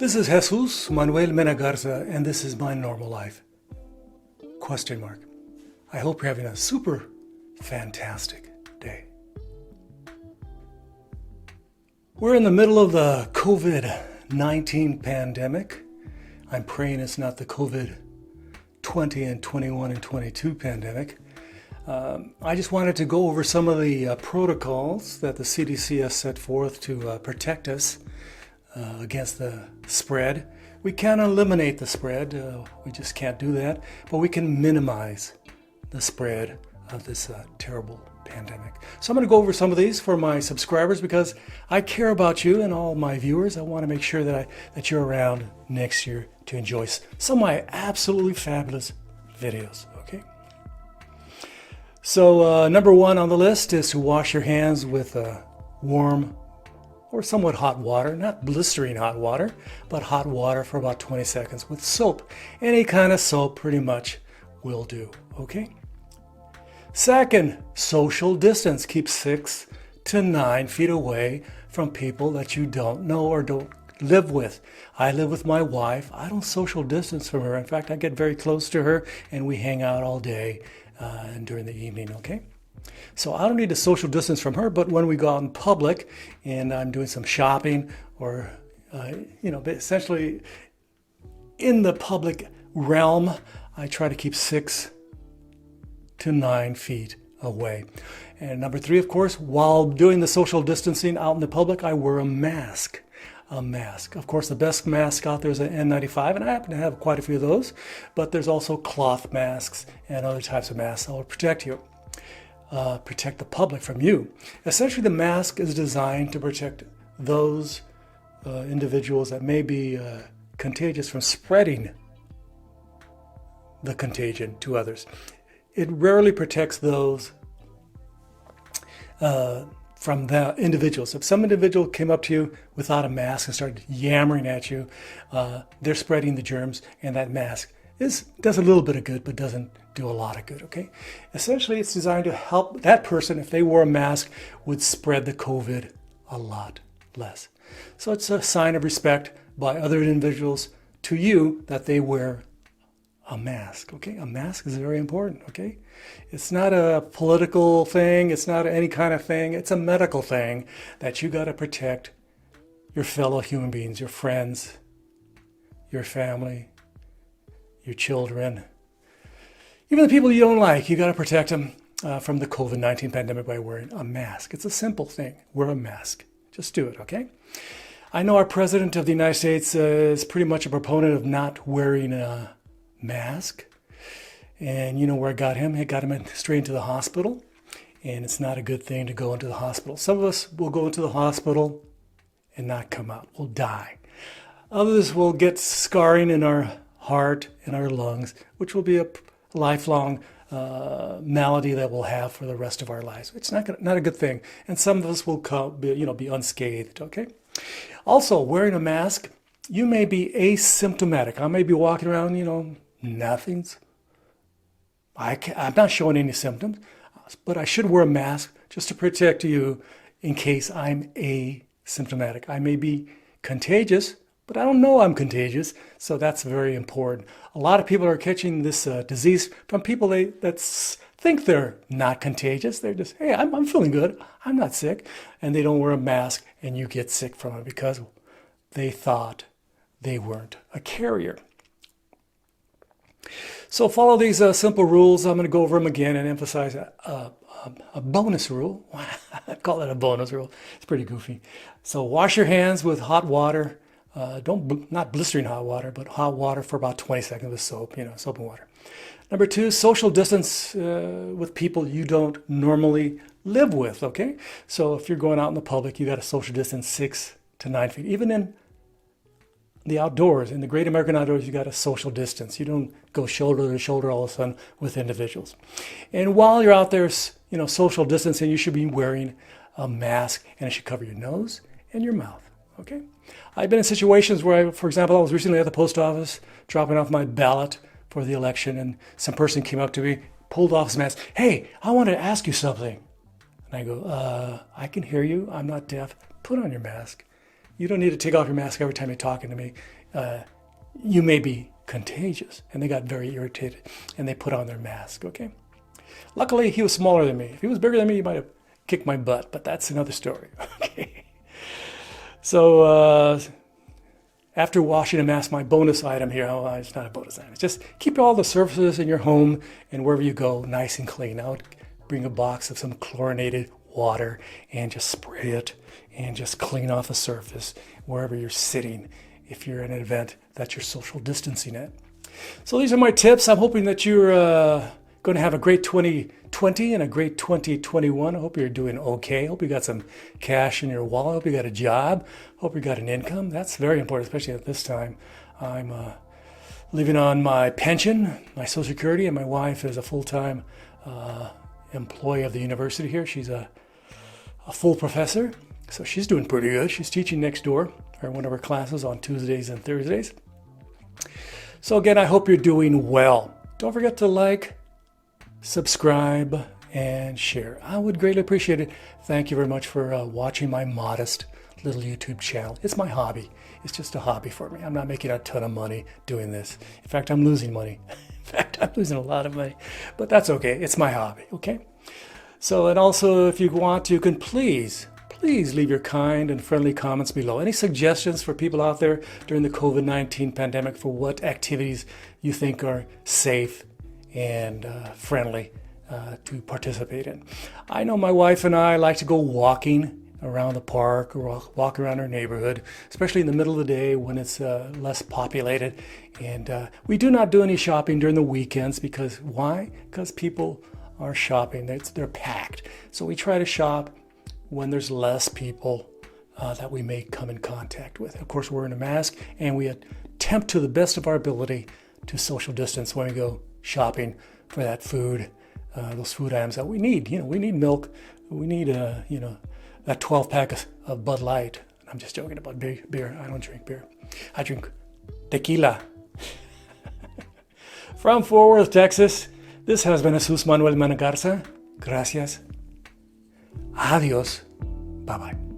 This is Jesus Manuel Menagarza, and this is my normal life. Question mark. I hope you're having a super fantastic day. We're in the middle of the COVID-19 pandemic. I'm praying it's not the COVID-20 and 21 and 22 pandemic. I just wanted to go over some of the protocols that the CDC has set forth to protect us against the spread. We can't eliminate the spread, we just can't do that, but we can minimize the spread of this terrible pandemic. So I'm going to go over some of these for my subscribers because I care about you and all my viewers. I want to make sure that you're around next year to enjoy some of my absolutely fabulous videos, okay? So number one on the list is to wash your hands with warm or somewhat hot water, not blistering hot water, but hot water for about 20 seconds with soap. Any kind of soap pretty much will do, okay? Second, social distance. Keep 6 to 9 feet away from people that you don't know or don't live with. I live with my wife. I don't social distance from her. In fact, I get very close to her and we hang out all day and during the evening, okay? So I don't need to social distance from her, but when we go out in public and I'm doing some shopping or, essentially in the public realm, I try to keep 6 to 9 feet away. And number 3, of course, while doing the social distancing out in the public, I wear a mask. A mask. Of course, the best mask out there is an N95, and I happen to have quite a few of those, but there's also cloth masks and other types of masks that will protect you. Protect the public from you. Essentially, the mask is designed to protect those individuals that may be contagious from spreading the contagion to others. It rarely protects those from the individuals. If some individual came up to you without a mask and started yammering at you, they're spreading the germs, and that mask does a little bit of good, but doesn't do a lot of good, okay? Essentially, it's designed to help that person, if they wore a mask, would spread the COVID a lot less. So it's a sign of respect by other individuals to you that they wear a mask, okay? A mask is very important, okay? It's not a political thing. It's not any kind of thing. It's a medical thing that you got to protect your fellow human beings, your friends, your family, your children, even the people you don't like. You got to protect them from the COVID-19 pandemic by wearing a mask. It's a simple thing. Wear a mask. Just do it, okay? I know our president of the United States is pretty much a proponent of not wearing a mask. And you know where I got him? It got him straight into the hospital. And it's not a good thing to go into the hospital. Some of us will go into the hospital and not come out. We'll die. Others will get scarring in our heart and our lungs, which will be a lifelong malady that we'll have for the rest of our lives. It's not a good thing. And some of us will be unscathed, okay? Also, wearing a mask, you may be asymptomatic. I may be walking around, nothing's. I'm not showing any symptoms, but I should wear a mask just to protect you in case I'm asymptomatic. I may be contagious, but I don't know I'm contagious, so that's very important. A lot of people are catching this disease from people that think they're not contagious. They're just, hey, I'm feeling good. I'm not sick. And they don't wear a mask, and you get sick from it because they thought they weren't a carrier. So follow these simple rules. I'm going to go over them again and emphasize a bonus rule. I call it a bonus rule. It's pretty goofy. So wash your hands with hot water. Not blistering hot water, but hot water for about 20 seconds with soap, soap and water. Number 2, social distance with people you don't normally live with, okay? So if you're going out in the public, you got to social distance 6 to 9 feet. Even in the outdoors, in the great American outdoors, you got a social distance. You don't go shoulder to shoulder all of a sudden with individuals. And while you're out there, social distancing, you should be wearing a mask, and it should cover your nose and your mouth, okay? I've been in situations where, for example, I was recently at the post office dropping off my ballot for the election, and some person came up to me, pulled off his mask. Hey, I want to ask you something. And I go, I can hear you. I'm not deaf. Put on your mask. You don't need to take off your mask every time you're talking to me. You may be contagious. And they got very irritated and they put on their mask, okay? Luckily, he was smaller than me. If he was bigger than me, he might have kicked my butt, but that's another story, okay? So after washing a mask, my bonus item here, oh, it's not a bonus item, it's just keep all the surfaces in your home and wherever you go nice and clean. I would bring a box of some chlorinated water and just spray it and just clean off the surface wherever you're sitting if you're in an event that you're social distancing at. So these are my tips. I'm hoping that you're going to have a great 2020 and a great 2021. I hope you're doing okay. I hope you got some cash in your wallet. I hope you got a job. I hope you got an income. That's very important, especially at this time. I'm living on my pension, my Social Security, and my wife is a full-time employee of the university here. She's a full professor, so she's doing pretty good. She's teaching next door, or one of her classes on Tuesdays and Thursdays. So again, I hope you're doing well. Don't forget to like, subscribe, and share. I would greatly appreciate it. Thank you very much for watching my modest little YouTube channel. It's my hobby. It's just a hobby for me. I'm not making a ton of money doing this. In fact, I'm losing money. In fact, I'm losing a lot of money, but that's okay. It's my hobby, okay? So, and also if you want to, you can please leave your kind and friendly comments below. Any suggestions for people out there during the COVID-19 pandemic for what activities you think are safe and friendly to participate in. I know my wife and I like to go walking around the park or walk around our neighborhood, especially in the middle of the day when it's less populated. And we do not do any shopping during the weekends because why? Because people are shopping. They're packed. So we try to shop when there's less people that we may come in contact with. Of course, we're in a mask and we attempt to the best of our ability to social distance when we go shopping for that food, those food items that we need. You know, we need milk. We need, that 12 pack of Bud Light. I'm just joking about beer. I don't drink beer. I drink tequila. From Fort Worth, Texas, this has been Jesus Manuel Managarza. Gracias. Adios. Bye-bye.